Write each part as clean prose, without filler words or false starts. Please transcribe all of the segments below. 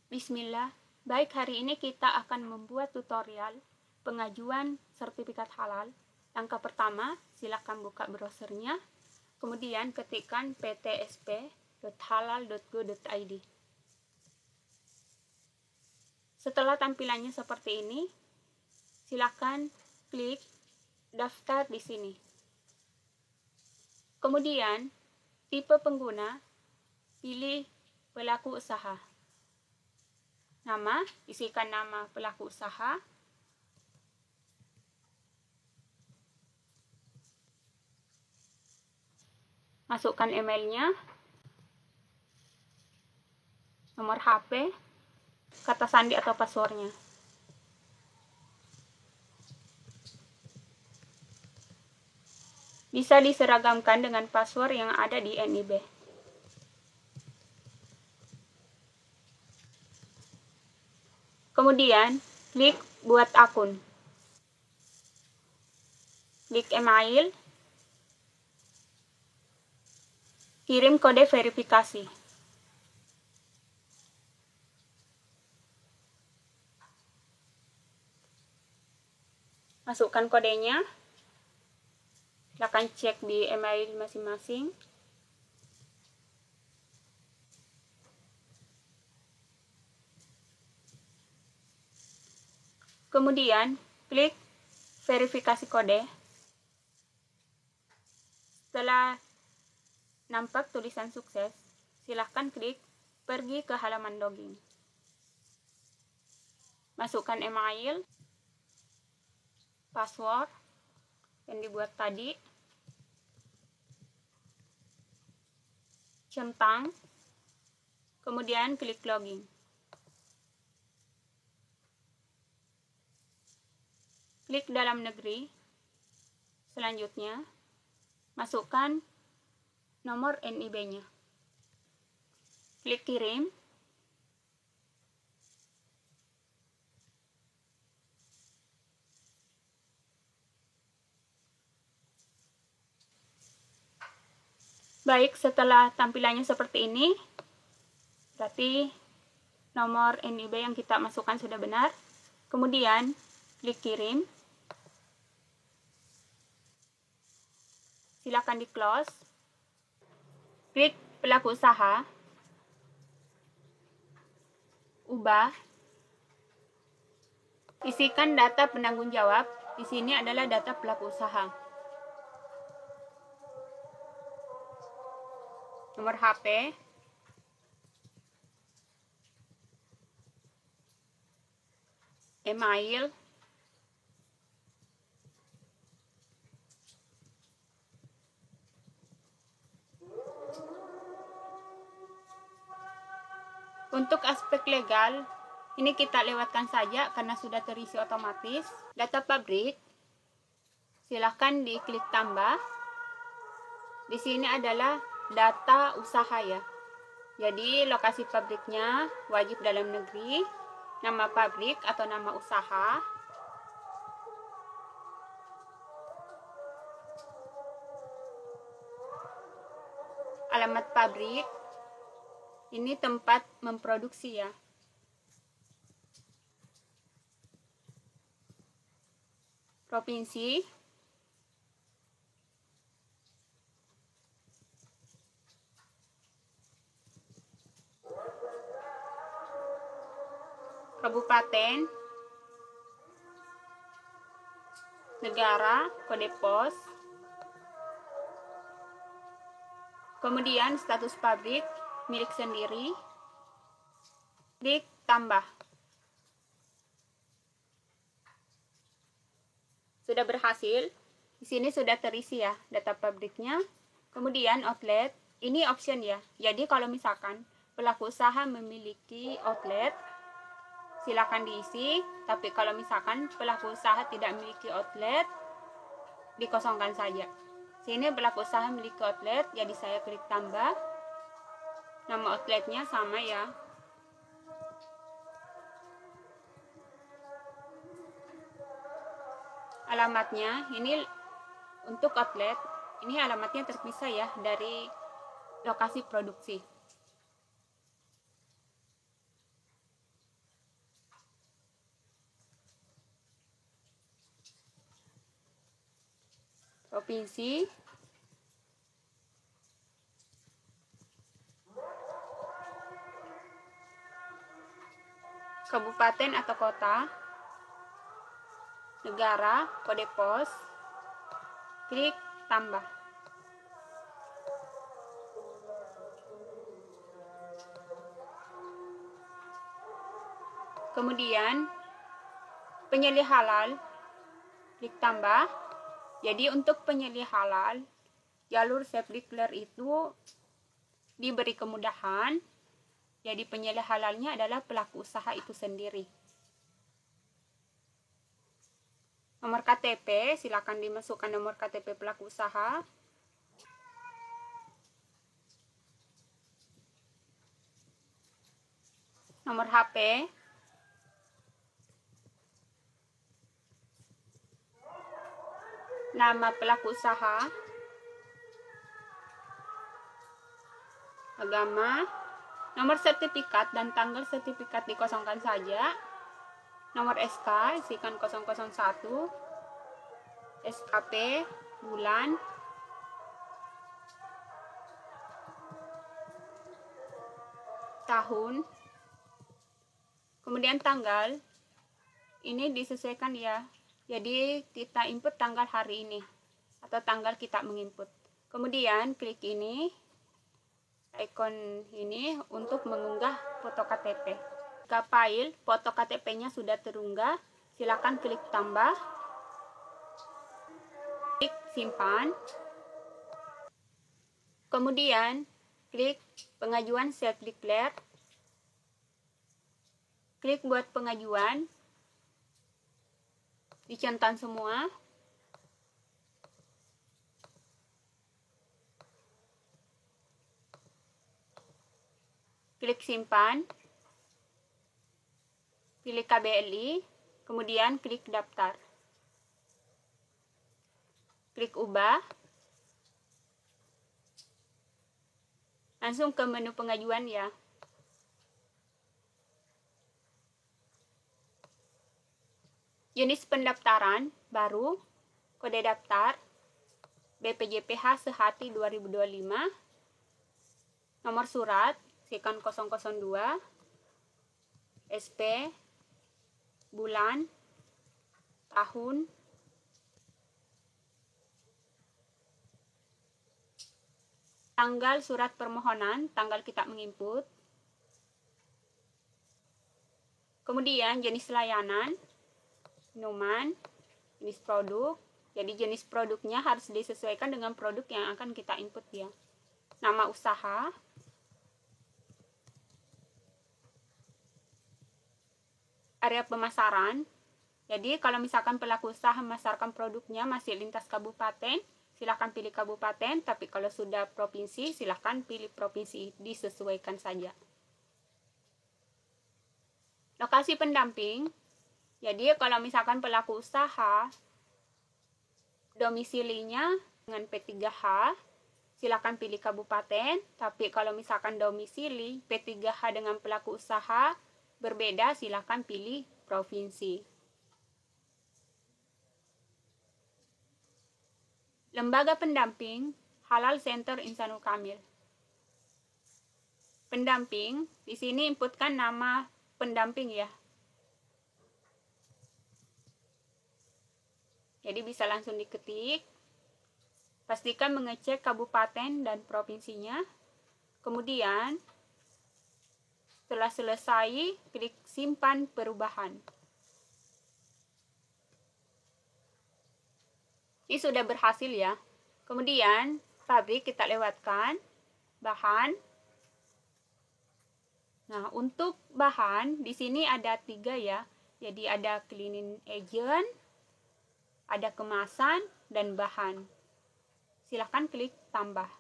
Bismillah, baik hari ini kita akan membuat tutorial pengajuan sertifikat halal. Langkah pertama, silakan buka browsernya, kemudian ketikkan ptsp.halal.go.id. Setelah tampilannya seperti ini, silakan klik daftar di sini. Kemudian, tipe pengguna, pilih pelaku usaha. Nama, isikan nama pelaku usaha. Masukkan emailnya, nomor HP, kata sandi atau passwordnya. Bisa diseragamkan dengan password yang ada di NIB. Kemudian, klik buat akun. Klik email. Kirim kode verifikasi. Masukkan kodenya. Silakan cek di email masing-masing. Kemudian, klik verifikasi kode. Setelah nampak tulisan sukses, silahkan klik pergi ke halaman login. Masukkan email, password yang dibuat tadi, centang, kemudian klik login. Klik dalam negeri. Selanjutnya, masukkan nomor NIB-nya. Klik kirim. Baik, setelah tampilannya seperti ini, berarti nomor NIB yang kita masukkan sudah benar. Kemudian, klik kirim. Silakan di close. Klik pelaku usaha. Ubah. Isikan data penanggung jawab. Di sini adalah data pelaku usaha. Nomor HP. Email. Untuk aspek legal, ini kita lewatkan saja karena sudah terisi otomatis. Data pabrik, silahkan diklik tambah. Di sini adalah data usaha ya. Jadi lokasi pabriknya wajib dalam negeri, nama pabrik atau nama usaha, alamat pabrik. Ini tempat memproduksi ya. Provinsi. Kabupaten. Negara, kode pos. Kemudian status pabrik, milik sendiri. Klik tambah. Sudah berhasil. Di sini sudah terisi ya data pabriknya. Kemudian outlet, ini option ya. Jadi kalau misalkan pelaku usaha memiliki outlet, silakan diisi. Tapi kalau misalkan pelaku usaha tidak memiliki outlet, dikosongkan saja. Sini pelaku usaha memiliki outlet, jadi saya klik tambah. Nama outletnya sama ya. Alamatnya ini untuk outlet, ini alamatnya terpisah ya dari lokasi produksi. provinsi, kabupaten atau kota, negara, kode pos, klik tambah. Kemudian penyelih halal, klik tambah. Jadi untuk penyelih halal, jalur self declare itu diberi kemudahan. Jadi penyelih halalnya adalah pelaku usaha itu sendiri. Nomor KTP, silakan dimasukkan nomor KTP pelaku usaha. Nomor HP, nama pelaku usaha, agama, nomor sertifikat dan tanggal sertifikat dikosongkan saja. Nomor SK isikan 001, SKP, bulan, tahun, kemudian tanggal. Ini disesuaikan ya. Jadi kita input tanggal hari ini atau tanggal kita menginput. Kemudian klik ini, ikon ini untuk mengunggah foto KTP. Jika file foto KTP-nya sudah terunggah, silakan klik tambah, klik simpan. Kemudian klik pengajuan self declare. Klik buat pengajuan, dicentang semua. Klik simpan, pilih KBLI, kemudian klik daftar. Klik ubah. Langsung ke menu pengajuan ya. Jenis pendaftaran baru, kode daftar, BPJPH Sehati 2025, nomor surat, sikan 002, SP, bulan, tahun, tanggal surat permohonan, tanggal kita menginput, kemudian jenis layanan, minuman, jenis produk. Jadi jenis produknya harus disesuaikan dengan produk yang akan kita input ya. Nama usaha, area pemasaran. Jadi kalau misalkan pelaku usaha memasarkan produknya masih lintas kabupaten, silakan pilih kabupaten, tapi kalau sudah provinsi, silakan pilih provinsi, disesuaikan saja. Lokasi pendamping. Jadi kalau misalkan pelaku usaha domisilinya dengan P3H, silakan pilih kabupaten, tapi kalau misalkan domisili P3H dengan pelaku usaha berbeda, silakan pilih provinsi. Lembaga pendamping, Halal Center Insanul Kamil. Pendamping, di sini inputkan nama pendamping ya. Jadi bisa langsung diketik. Pastikan mengecek kabupaten dan provinsinya. Kemudian setelah selesai, klik simpan perubahan. Ini sudah berhasil ya. Kemudian pabrik kita lewatkan, bahan. Nah, untuk bahan di sini ada 3 ya. Jadi ada cleaning agent, ada kemasan, dan bahan. Silahkan klik tambah.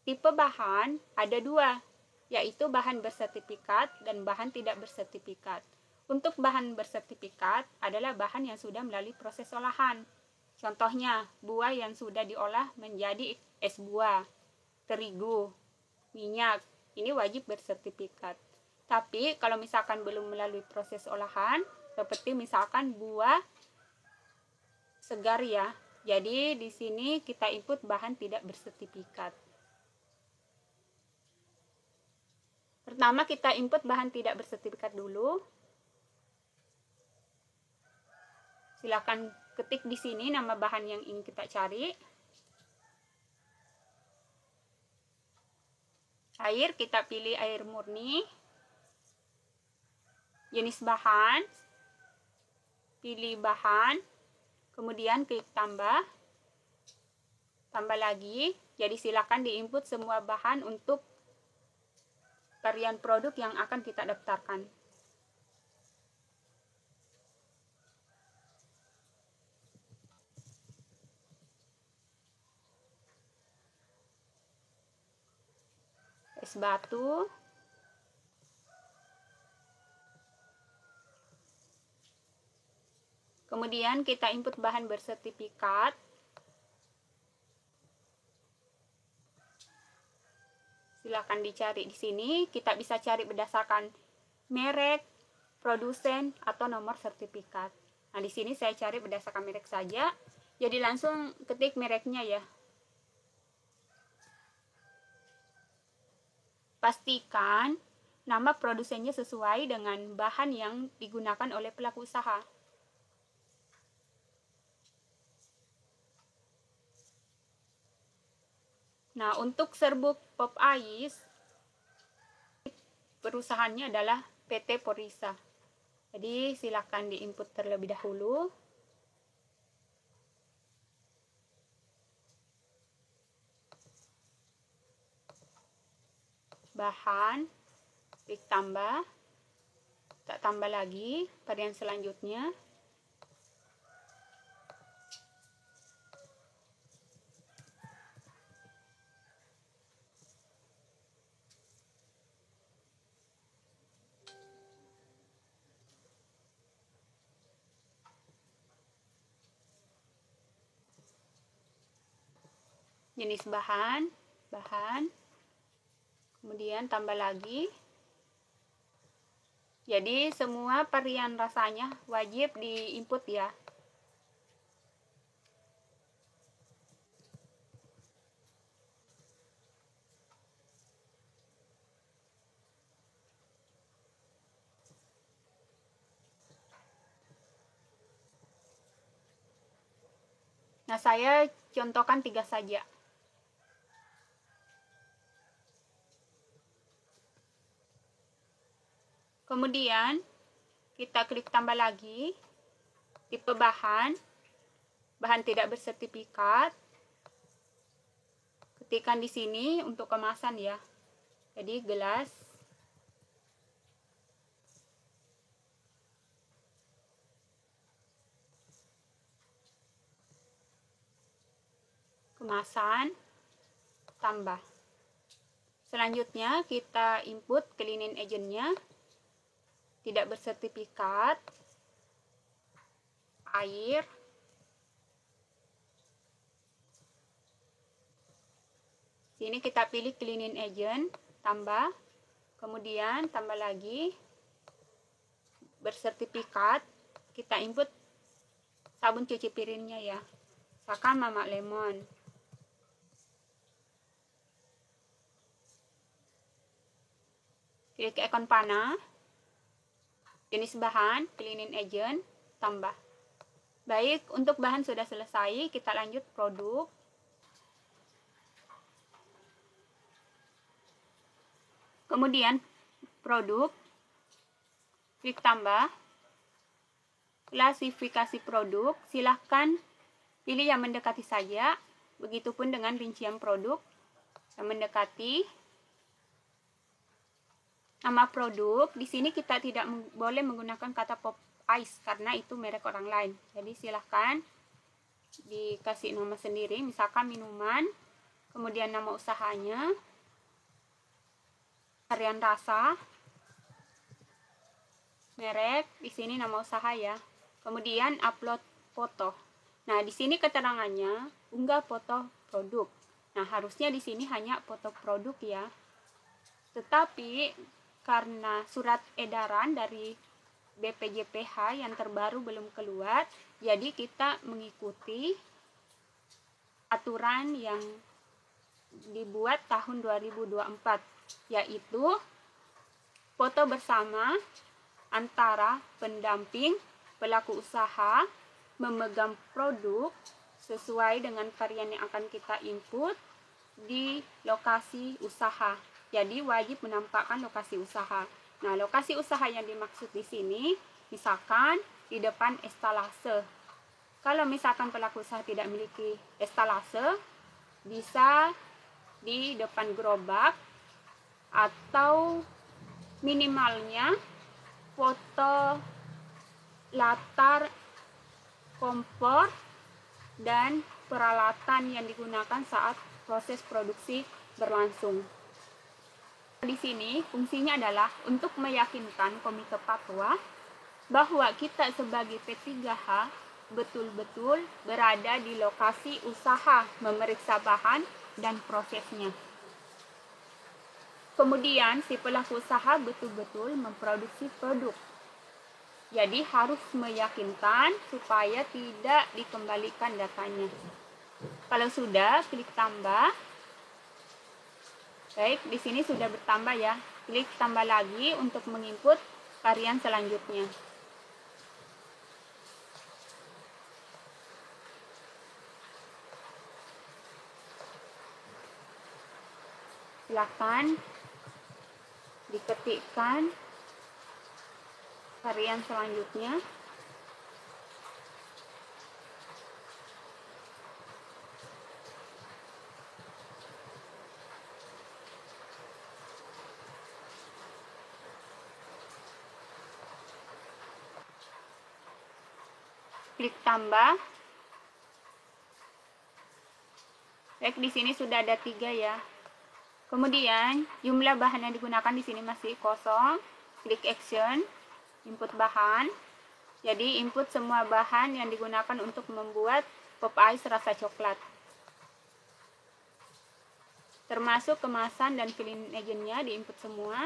Tipe bahan ada 2, yaitu bahan bersertifikat dan bahan tidak bersertifikat. Untuk bahan bersertifikat adalah bahan yang sudah melalui proses olahan. Contohnya, buah yang sudah diolah menjadi es buah, terigu, minyak. Ini wajib bersertifikat. Tapi kalau misalkan belum melalui proses olahan, seperti misalkan buah segar ya, Jadi di sini kita input bahan tidak bersertifikat. Pertama kita input bahan tidak bersertifikat dulu. Silakan ketik di sini nama bahan yang ingin kita cari. Air, kita pilih air murni. Jenis bahan, pilih bahan, kemudian klik tambah, tambah lagi. Jadi silakan diinput semua bahan untuk varian produk yang akan kita daftarkan. Es batu, kemudian kita input bahan bersertifikat. Silakan dicari di sini. Kita bisa cari berdasarkan merek, produsen, atau nomor sertifikat. Nah, di sini saya cari berdasarkan merek saja. Jadi langsung ketik mereknya ya. Pastikan nama produsennya sesuai dengan bahan yang digunakan oleh pelaku usaha. Nah, untuk serbuk pop ice, perusahaannya adalah PT Porisa. Jadi, silakan diinput terlebih dahulu. Bahan, klik tambah, tak tambah lagi, varian selanjutnya. Jenis bahan, kemudian tambah lagi. Jadi semua varian rasanya wajib diinput ya. Nah, saya contohkan 3 saja. Kemudian kita klik tambah lagi, tipe bahan, bahan tidak bersertifikat. Ketikkan di sini untuk kemasan ya. Jadi gelas. Kemasan, tambah. Selanjutnya kita input cleaning agent-nya, tidak bersertifikat, air, sini kita pilih cleaning agent, tambah, kemudian tambah lagi, bersertifikat, kita input sabun cuci piringnya ya, misalkan Mama Lemon. Klik ikon panah, jenis bahan, cleaning agent, tambah. Baik, untuk bahan sudah selesai, kita lanjut produk. Kemudian produk, klik tambah, klasifikasi produk, silahkan pilih yang mendekati saja, begitupun dengan rincian produk yang mendekati. Nama produk, di sini kita tidak boleh menggunakan kata pop ice karena itu merek orang lain. Jadi silahkan dikasih nama sendiri, misalkan minuman, kemudian nama usahanya, varian rasa, merek, di sini nama usaha ya. Kemudian upload foto. Nah, di sini keterangannya unggah foto produk. Nah, harusnya di sini hanya foto produk ya. Tetapi karena surat edaran dari BPJPH yang terbaru belum keluar, jadi kita mengikuti aturan yang dibuat tahun 2024, yaitu foto bersama antara pendamping pelaku usaha memegang produk sesuai dengan varian yang akan kita input di lokasi usaha. Jadi wajib menampakkan lokasi usaha. Nah, lokasi usaha yang dimaksud di sini misalkan di depan estalase. Kalau misalkan pelaku usaha tidak memiliki estalase, bisa di depan gerobak atau minimalnya foto latar, kompor, dan peralatan yang digunakan saat proses produksi berlangsung. Di sini fungsinya adalah untuk meyakinkan komite fatwa bahwa kita sebagai P3H betul-betul berada di lokasi usaha memeriksa bahan dan prosesnya. Kemudian si pelaku usaha betul-betul memproduksi produk. Jadi harus meyakinkan supaya tidak dikembalikan datanya. Kalau sudah, klik tambah. Baik, di sini sudah bertambah ya. Klik tambah lagi untuk menginput varian selanjutnya. Silakan diketikkan varian selanjutnya. Klik tambah. Baik, di sini sudah ada 3 ya. Kemudian jumlah bahan yang digunakan di sini masih kosong. Klik action, input bahan. Jadi input semua bahan yang digunakan untuk membuat pop ice rasa coklat, termasuk kemasan dan filling agentnya diinput semua.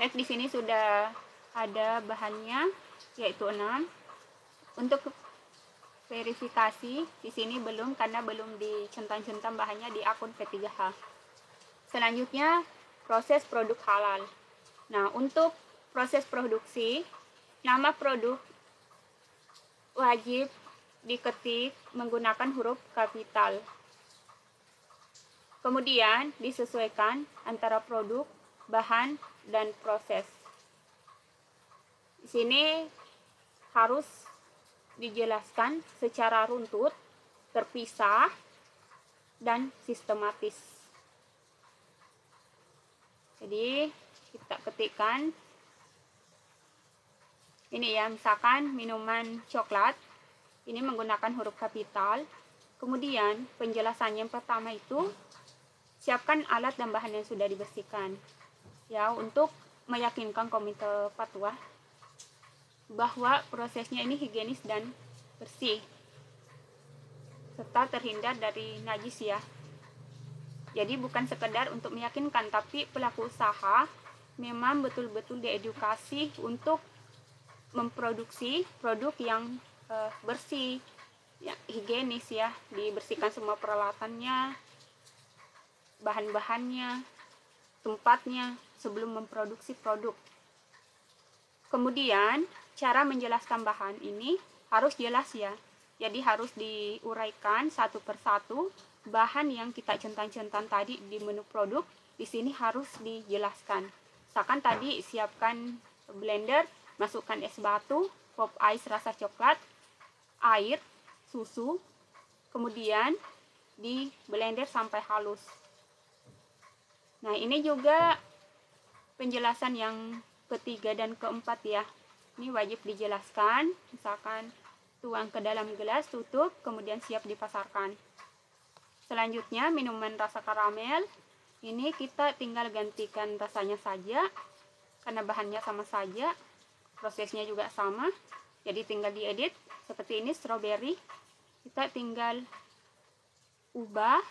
Baik, di sini sudah ada bahannya, yaitu 6. Untuk verifikasi di sini belum, karena belum dicentang-centang bahannya di akun P3H. Selanjutnya proses produk halal. Nah, untuk proses produksi, nama produk wajib diketik menggunakan huruf kapital. Kemudian disesuaikan antara produk, bahan, dan proses. Di sini harus dijelaskan secara runtut, terpisah, dan sistematis. Jadi kita ketikkan ini ya, misalkan minuman coklat ini menggunakan huruf kapital. Kemudian penjelasannya yang pertama itu siapkan alat dan bahan yang sudah dibersihkan ya, untuk meyakinkan komite fatwa bahwa prosesnya ini higienis dan bersih serta terhindar dari najis ya. Jadi bukan sekedar untuk meyakinkan, tapi pelaku usaha memang betul-betul diedukasi untuk memproduksi produk yang bersih ya, higienis ya, dibersihkan semua peralatannya, bahan-bahannya, tempatnya sebelum memproduksi produk. Kemudian cara menjelaskan bahan ini harus jelas ya. Jadi harus diuraikan satu persatu bahan yang kita centang-centang tadi di menu produk, di sini harus dijelaskan. Misalkan tadi siapkan blender, masukkan es batu, pop ice rasa coklat, air, susu, kemudian di blender sampai halus. Nah, ini juga penjelasan yang ketiga dan keempat ya. Ini wajib dijelaskan, misalkan tuang ke dalam gelas, tutup, kemudian siap dipasarkan. Selanjutnya minuman rasa karamel. Ini kita tinggal gantikan rasanya saja, karena bahannya sama saja, prosesnya juga sama. Jadi tinggal diedit. Seperti ini strawberry, kita tinggal ubah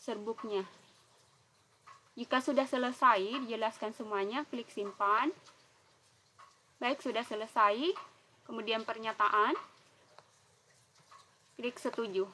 serbuknya. Jika sudah selesai dijelaskan semuanya, klik simpan. Baik, sudah selesai. Kemudian pernyataan, klik setuju.